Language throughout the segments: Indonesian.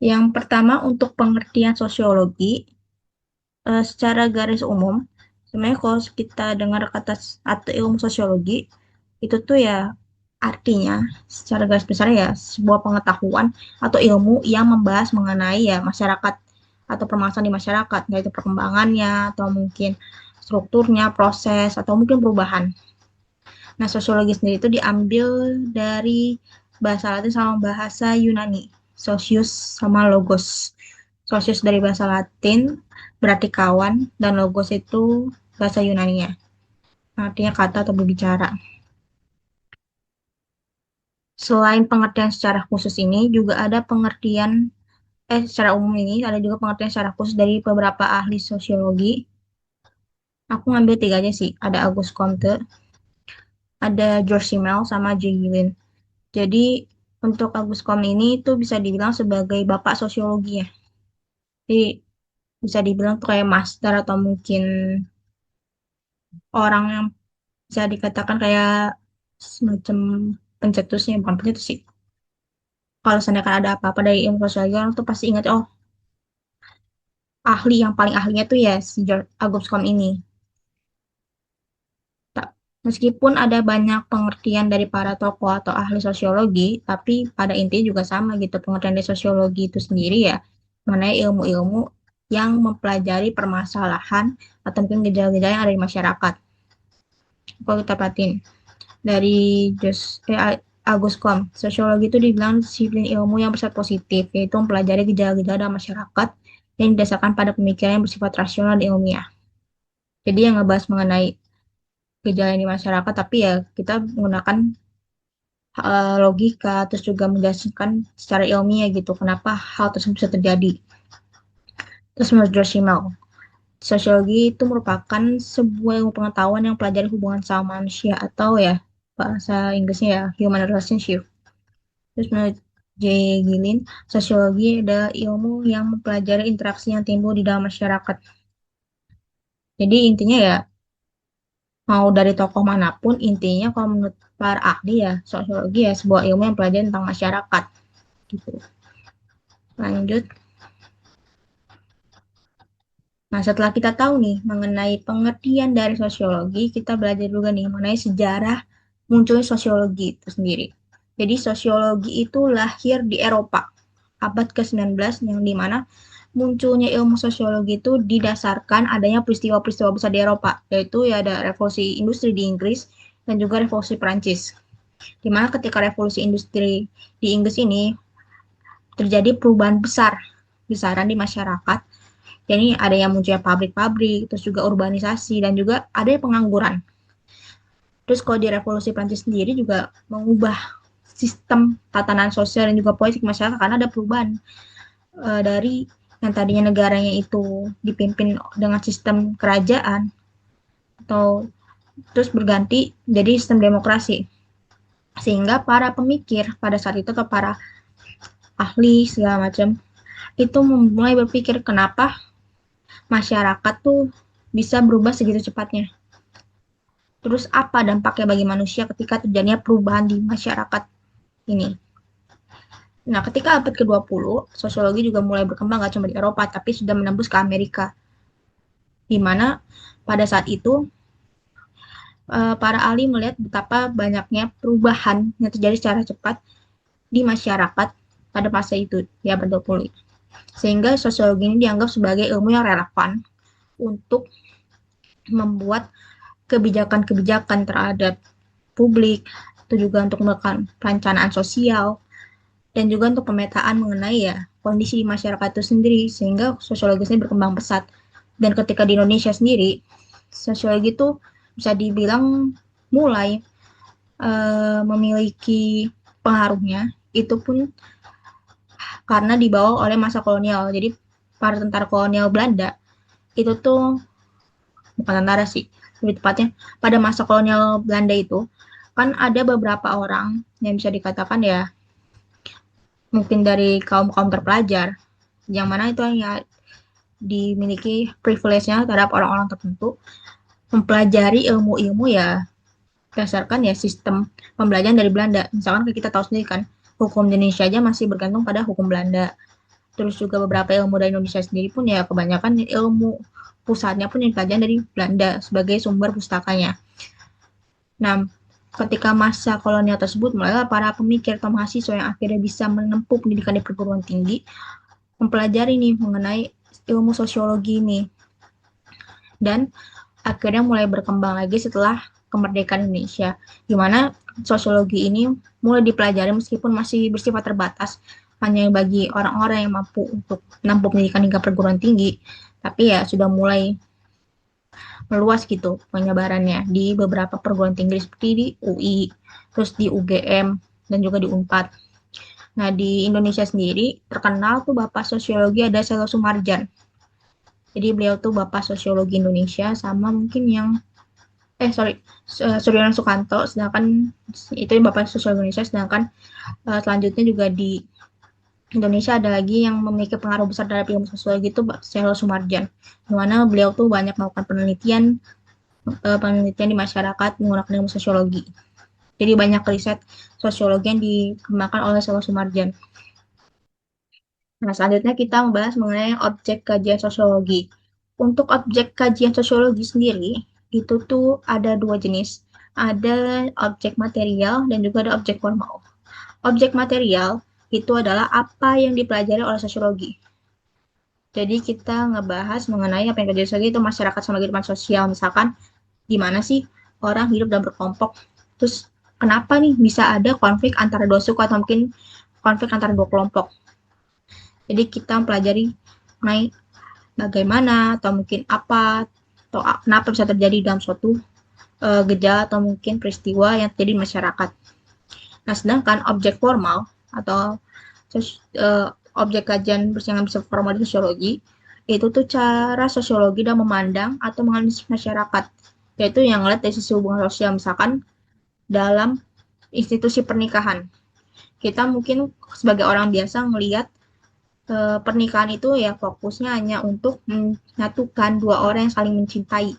Yang pertama untuk pengertian sosiologi, secara garis umum, sebenarnya kalau kita dengar kata atau ilmu sosiologi, itu tuh ya artinya secara garis besar ya sebuah pengetahuan atau ilmu yang membahas mengenai ya masyarakat atau permasalahan di masyarakat, yaitu perkembangannya atau mungkin strukturnya, proses atau mungkin perubahan. Nah, sosiologi sendiri itu diambil dari bahasa Latin sama bahasa Yunani, socius sama logos. Socius dari bahasa Latin berarti kawan dan logos itu bahasa Yunaninya. Artinya kata atau berbicara. Selain pengertian secara khusus ini, juga ada pengertian secara umum ini ada juga pengertian secara khusus dari beberapa ahli sosiologi. Aku ngambil tiga aja sih. Ada Auguste Comte, ada George Simmel, sama J. Gillin. Jadi untuk Auguste Comte ini itu bisa dibilang sebagai bapak sosiologi ya. Jadi bisa dibilang tuh kayak master atau mungkin orang yang bisa dikatakan kayak semacam pencetusnya, bukan pencetus sih. Kalau seandainya kan ada apa-apa dari ilmu sosiologi, orang tuh pasti ingat, oh ahli yang paling ahlinya tuh ya si George Auguste Comte ini. Meskipun ada banyak pengertian dari para tokoh atau ahli sosiologi, tapi pada intinya juga sama gitu. Pengertian dari sosiologi itu sendiri ya, mengenai ilmu-ilmu yang mempelajari permasalahan atau mungkin gejala-gejala yang ada di masyarakat. Kalau kita perhatiin dari August Comte, sosiologi itu dibilang disiplin ilmu yang bersifat positif, yaitu mempelajari gejala-gejala dalam masyarakat yang didasarkan pada pemikiran yang bersifat rasional dan ilmiah. Jadi yang ngebahas mengenai gejala di masyarakat, tapi ya kita menggunakan logika, terus juga menjelaskan secara ilmiah gitu, kenapa hal tersebut bisa terjadi. Terus menurut George Simmel, sosiologi itu merupakan sebuah ilmu pengetahuan yang pelajari hubungan sama manusia atau ya bahasa Inggrisnya ya human relationship. Terus menurut J. Gillin, sosiologi adalah ilmu yang mempelajari interaksi yang timbul di dalam masyarakat. Jadi intinya ya mau dari tokoh manapun, intinya kalau menurut para ahli ya sosiologi ya sebuah ilmu yang pelajari tentang masyarakat gitu. Lanjut. Nah, setelah kita tahu nih mengenai pengertian dari sosiologi, kita belajar juga nih mengenai sejarah munculnya sosiologi itu sendiri. Jadi sosiologi itu lahir di Eropa abad ke-19 yang dimana munculnya ilmu sosiologi itu didasarkan adanya peristiwa-peristiwa besar di Eropa, yaitu ya ada revolusi industri di Inggris dan juga revolusi Prancis. Dimana ketika revolusi industri di Inggris ini terjadi perubahan besaran di masyarakat. Jadi ada yang munculnya pabrik-pabrik, terus juga urbanisasi, dan juga ada yang pengangguran. Terus kalau di revolusi Prancis sendiri juga mengubah sistem tatanan sosial dan juga politik masyarakat karena ada perubahan dari yang tadinya negaranya itu dipimpin dengan sistem kerajaan atau terus berganti jadi sistem demokrasi. Sehingga para pemikir pada saat itu atau para ahli segala macam itu mulai berpikir kenapa masyarakat tuh bisa berubah segitu cepatnya. Terus apa dampaknya bagi manusia ketika terjadinya perubahan di masyarakat ini? Nah, ketika abad ke-20, sosiologi juga mulai berkembang gak cuma di Eropa, tapi sudah menembus ke Amerika. Di mana pada saat itu, para ahli melihat betapa banyaknya perubahan yang terjadi secara cepat di masyarakat pada masa itu, di abad 20. Sehingga sosiologi ini dianggap sebagai ilmu yang relevan untuk membuat kebijakan-kebijakan terhadap publik, itu juga untuk melakukan perencanaan sosial, dan juga untuk pemetaan mengenai ya kondisi di masyarakat itu sendiri, sehingga sosiologi ini berkembang pesat. Dan ketika di Indonesia sendiri, sosiologi itu bisa dibilang mulai memiliki pengaruhnya, itu pun karena dibawa oleh masa kolonial. Jadi para tentara kolonial Belanda itu tuh bukan tentara sih, lebih tepatnya pada masa kolonial Belanda itu kan ada beberapa orang yang bisa dikatakan ya mungkin dari kaum kaum terpelajar yang mana itu hanya dimiliki privilege-nya terhadap orang-orang tertentu mempelajari ilmu-ilmu ya berdasarkan ya sistem pembelajaran dari Belanda. Misalkan kita tahu sendiri kan hukum Indonesia aja masih bergantung pada hukum Belanda. Terus juga beberapa ilmu dari Indonesia sendiri pun ya kebanyakan ilmu pusatnya pun yang dipelajari dari Belanda sebagai sumber pustakanya. Nah, ketika masa kolonial tersebut, mulailah para pemikir atau mahasiswa yang akhirnya bisa menempuh pendidikan di perguruan tinggi, mempelajari nih mengenai ilmu sosiologi ini. Dan akhirnya mulai berkembang lagi setelah kemerdekaan Indonesia, di mana sosiologi ini mulai dipelajari meskipun masih bersifat terbatas, hanya bagi orang-orang yang mampu untuk menempuh pendidikan hingga perguruan tinggi, tapi ya sudah mulai meluas gitu penyebarannya di beberapa perguruan tinggi seperti di UI, terus di UGM, dan juga di UNPAD. Nah, di Indonesia sendiri terkenal tuh Bapak Sosiologi ada Selo Sumarjan. Jadi beliau tuh Bapak Sosiologi Indonesia sama mungkin yang Suryono Sukanto, sedangkan itu Bapak Sosiologi Indonesia, sedangkan selanjutnya juga di Indonesia ada lagi yang memiliki pengaruh besar terhadap ilmu sosiologi itu Selo Sumarjan, di mana beliau tuh banyak melakukan penelitian di masyarakat menggunakan ilmu sosiologi. Jadi banyak riset sosiologi yang dikembangkan oleh Selo Sumarjan. Nah, selanjutnya kita membahas mengenai objek kajian sosiologi. Untuk objek kajian sosiologi sendiri, itu tuh ada dua jenis. Ada objek material dan juga ada objek formal. Objek material itu adalah apa yang dipelajari oleh sosiologi. Jadi kita ngebahas mengenai apa yang terjadi sosiologi itu masyarakat sama kehidupan sosial. Misalkan gimana sih orang hidup dan berkelompok. Terus kenapa nih bisa ada konflik antara dua suku atau mungkin konflik antara dua kelompok. Jadi kita mempelajari mengenai bagaimana atau mungkin apa atau kenapa bisa terjadi dalam suatu gejala atau mungkin peristiwa yang terjadi di masyarakat. Nah, sedangkan objek formal atau objek kajian yang bisa formal di sosiologi itu tuh cara sosiologi dalam memandang atau menganalisis masyarakat, yaitu yang ngeliat dari sisi hubungan sosial, misalkan dalam institusi pernikahan. Kita mungkin sebagai orang biasa melihat pernikahan itu ya fokusnya hanya untuk menyatukan dua orang yang saling mencintai.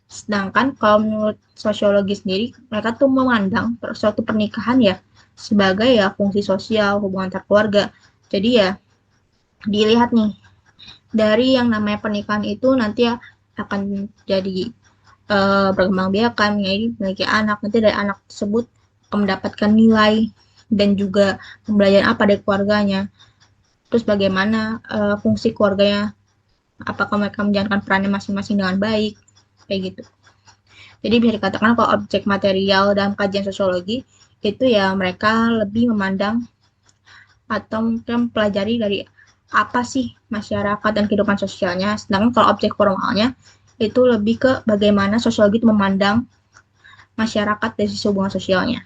Sedangkan kalau menurut sosiologi sendiri, mereka tuh memandang suatu pernikahan ya sebagai ya fungsi sosial, hubungan antar keluarga. Jadi ya dilihat nih, dari yang namanya pernikahan itu nanti ya akan jadi berkembang biakan, memiliki anak, nanti dari anak tersebut akan mendapatkan nilai dan juga pembelajaran apa dari keluarganya. Terus bagaimana fungsi keluarganya, apakah mereka menjalankan perannya masing-masing dengan baik, kayak gitu. Jadi bisa dikatakan kalau objek material dalam kajian sosiologi itu ya mereka lebih memandang atau mungkin mempelajari dari apa sih masyarakat dan kehidupan sosialnya. Sedangkan kalau objek formalnya itu lebih ke bagaimana sosiologi itu memandang masyarakat dari sisi hubungan sosialnya,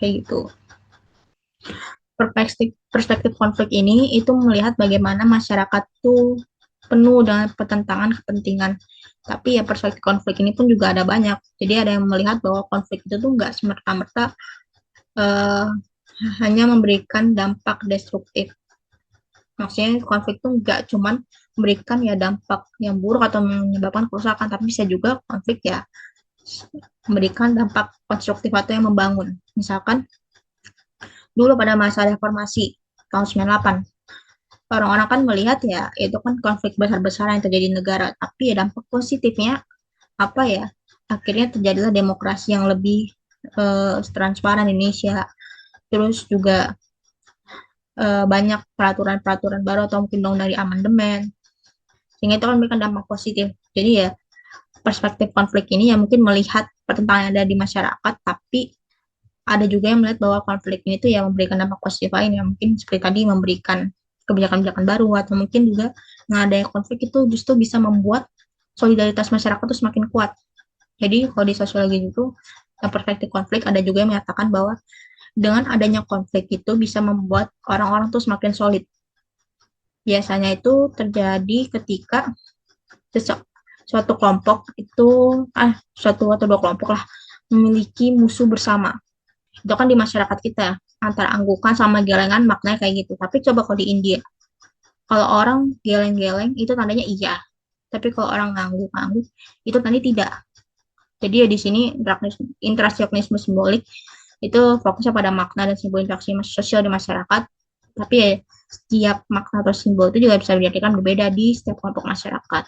kayak gitu. Perspektif konflik ini itu melihat bagaimana masyarakat itu penuh dengan pertentangan kepentingan. Tapi ya perspektif konflik ini pun juga ada banyak. Jadi ada yang melihat bahwa konflik itu tuh nggak semerta-merta hanya memberikan dampak destruktif. Maksudnya konflik itu nggak cuman memberikan ya dampak yang buruk atau menyebabkan kerusakan, tapi bisa juga konflik ya memberikan dampak konstruktif atau yang membangun. Misalkan dulu pada masa reformasi tahun 98, orang-orang kan melihat ya itu kan konflik besar-besaran yang terjadi di negara, tapi ya dampak positifnya apa ya, akhirnya terjadilah demokrasi yang lebih transparan di Indonesia, terus juga banyak peraturan-peraturan baru atau mungkin dong dari amandemen, sehingga itu kan memberikan dampak positif. Jadi ya perspektif konflik ini ya mungkin melihat pertentangan yang ada di masyarakat, tapi ada juga yang melihat bahwa konflik ini tuh ya memberikan dampak positif lain, yang mungkin seperti tadi memberikan kebijakan-kebijakan baru, atau mungkin juga dengan adanya konflik itu justru bisa membuat solidaritas masyarakat itu semakin kuat. Jadi kalau di sosiologi itu perspektif konflik ada juga yang menyatakan bahwa dengan adanya konflik itu bisa membuat orang-orang tuh semakin solid. Biasanya itu terjadi ketika suatu kelompok itu suatu atau dua kelompok lah memiliki musuh bersama. Itu kan di masyarakat kita antara anggukan sama gelengan maknanya kayak gitu. Tapi coba kalau di India, kalau orang geleng-geleng itu tandanya iya, tapi kalau orang ngangguk-ngangguk itu tandanya tidak. Jadi ya di sini interaksionisme simbolik itu fokusnya pada makna dan simbol interaksi sosial di masyarakat. Tapi ya setiap makna atau simbol itu juga bisa diartikan berbeda di setiap kelompok masyarakat.